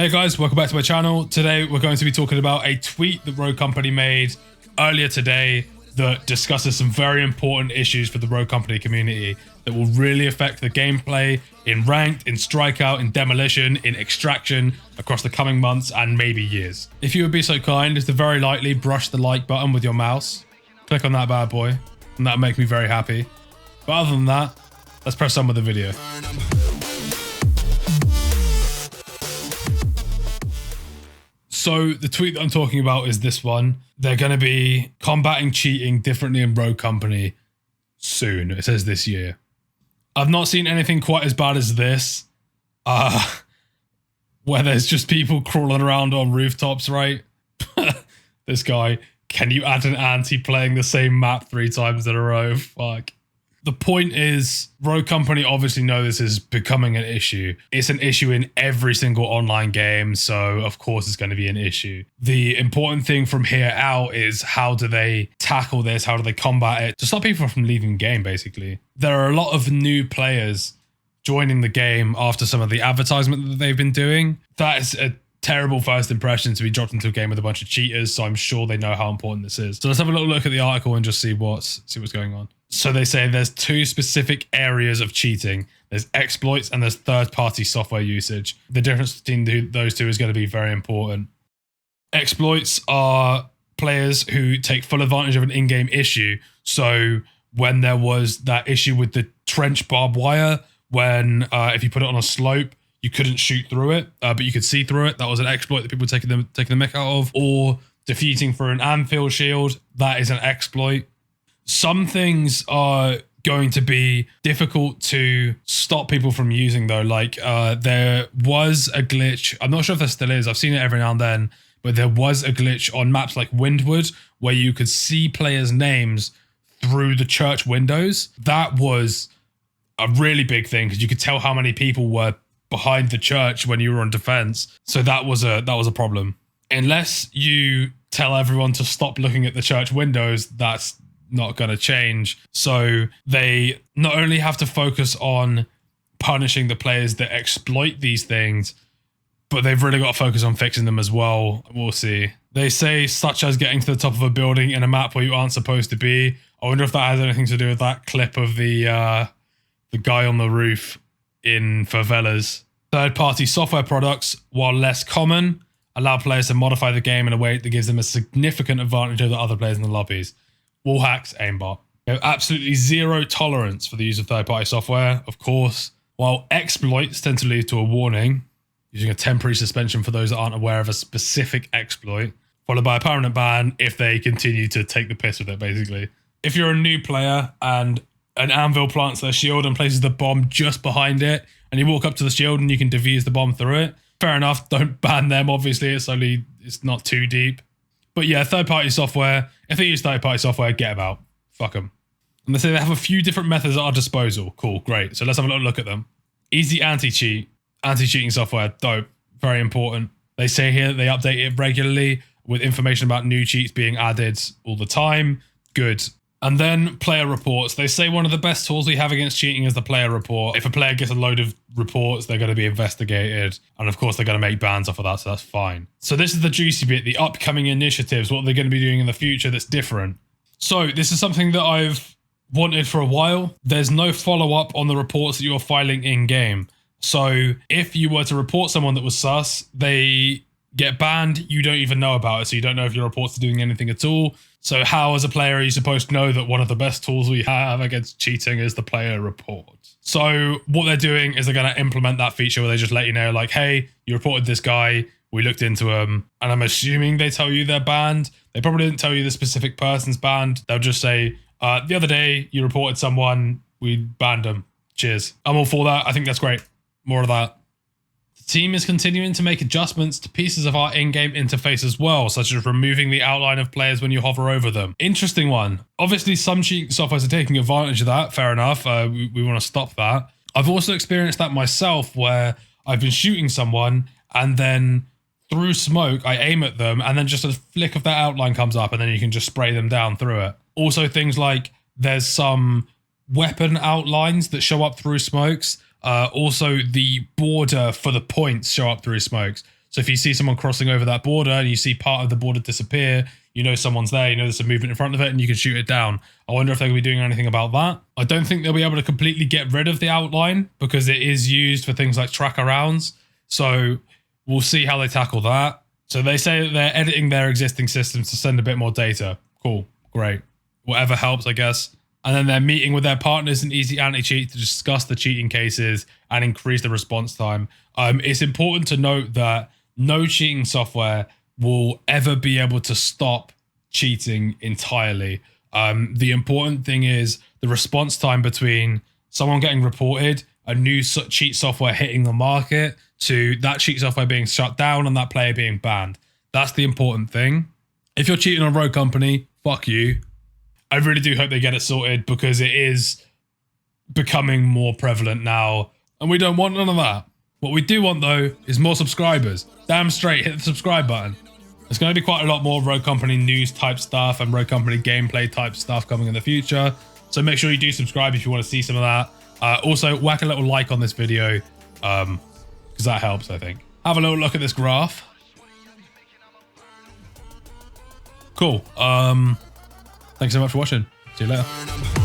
Hey guys, welcome back to my channel. Today we're going to be talking about a tweet that Rogue Company made earlier today that discusses some very important issues for the Rogue Company community that will really affect the gameplay in Ranked, in Strikeout, in Demolition, in Extraction across the coming months and maybe years. If you would be so kind as to very lightly brush the like button with your mouse, click on that bad boy, and that'll make me very happy. But other than that, let's press on with the video. So the tweet that I'm talking about is this one. They're going to be combating cheating differently in Rogue Company soon. It says this year. I've not seen anything quite as bad as this. Where there's just people crawling around on rooftops, right? This guy, can you add an anti playing the same map 3 times in a row? Fuck. The point is, Rogue Company obviously know this is becoming an issue. It's an issue in every single online game, so of course it's going to be an issue. The important thing from here out is how do they tackle this? How do they combat it? To stop people from leaving the game, basically. There are a lot of new players joining the game after some of the advertisement that they've been doing. That is a terrible first impression to be dropped into a game with a bunch of cheaters, so I'm sure they know how important this is. So let's have a little look at the article and just see what's going on. So they say there's 2 specific areas of cheating. There's exploits and there's third-party software usage. The difference between those 2 is going to be very important. Exploits are players who take full advantage of an in-game issue. So when there was that issue with the trench barbed wire, when if you put it on a slope, you couldn't shoot through it, but you could see through it. That was an exploit that people were taking the mick out of. Or defeating for an anvil shield, that is an exploit. Some things are going to be difficult to stop people from using though. Like there was a glitch. I'm not sure if there still is. I've seen it every now and then, but there was a glitch on maps like Windward where you could see players' names through the church windows. That was a really big thing because you could tell how many people were behind the church when you were on defense. So that was a problem. Unless you tell everyone to stop looking at the church windows, that's not going to change. So they not only have to focus on punishing the players that exploit these things, but they've really got to focus on fixing them as well. We'll see. They say such as getting to the top of a building in a map where you aren't supposed to be. I wonder if that has anything to do with that clip of the guy on the roof in favelas. Third-party software products, while less common, allow players to modify the game in a way that gives them a significant advantage over other players in the lobbies. Wall hacks, aimbot. They have absolutely zero tolerance for the use of third-party software, of course, while exploits tend to lead to a warning, using a temporary suspension for those that aren't aware of a specific exploit, followed by a permanent ban if they continue to take the piss with it, basically. If you're a new player and an anvil plants their shield and places the bomb just behind it, and you walk up to the shield and you can defuse the bomb through it, fair enough, don't ban them, obviously, it's not too deep. But yeah, third-party software, if they use third-party software, get them out. Fuck them. And they say they have a few different methods at our disposal. Cool, great. So let's have a little look at them. Easy anti-cheat. Anti-cheating software, dope. Very important. They say here that they update it regularly with information about new cheats being added all the time. Good. And then player reports. They say one of the best tools we have against cheating is the player report. If a player gets a load of reports, they're going to be investigated. And of course, they're going to make bans off of that, so that's fine. So this is the juicy bit, the upcoming initiatives, what they're going to be doing in the future that's different. So this is something that I've wanted for a while. There's no follow-up on the reports that you're filing in-game. So if you were to report someone that was sus, they get banned, you don't even know about it, so you don't know if your reports are doing anything at all. So how, as a player, are you supposed to know that one of the best tools we have against cheating is the player report? So what they're doing is they're going to implement that feature where they just let you know, like, hey, you reported this guy, we looked into him, and I'm assuming they tell you they're banned. They probably didn't tell you the specific person's banned. They'll just say, the other day you reported someone, we banned them. Cheers. I'm all for that. I think that's great. More of that. The team is continuing to make adjustments to pieces of our in-game interface as well, such as removing the outline of players when you hover over them. Interesting one. Obviously, some cheating softwares are taking advantage of that. Fair enough. We want to stop that. I've also experienced that myself where I've been shooting someone and then through smoke, I aim at them and then just a flick of that outline comes up and then you can just spray them down through it. Also things like there's some weapon outlines that show up through smokes. Also, the border for the points show up through smokes. So if you see someone crossing over that border and you see part of the border disappear, you know someone's there, you know there's a movement in front of it, and you can shoot it down. I wonder if they're going to be doing anything about that. I don't think they'll be able to completely get rid of the outline because it is used for things like tracker rounds. So we'll see how they tackle that. So they say that they're editing their existing systems to send a bit more data. Cool, great. Whatever helps, I guess. And then they're meeting with their partners in Easy Anti-Cheat to discuss the cheating cases and increase the response time. It's important to note that no cheating software will ever be able to stop cheating entirely. The important thing is the response time between someone getting reported, a new cheat software hitting the market, to that cheat software being shut down and that player being banned. That's the important thing. If you're cheating on Rogue Company, fuck you. I really do hope they get it sorted because it is becoming more prevalent now and we don't want none of that. What we do want though is more subscribers. Damn straight, hit the subscribe button. There's going to be quite a lot more Rogue Company news type stuff and Rogue Company gameplay type stuff coming in the future. So make sure you do subscribe if you want to see some of that. Also, whack a little like on this video because that helps, I think. Have a little look at this graph. Cool. Thanks so much for watching. See you later.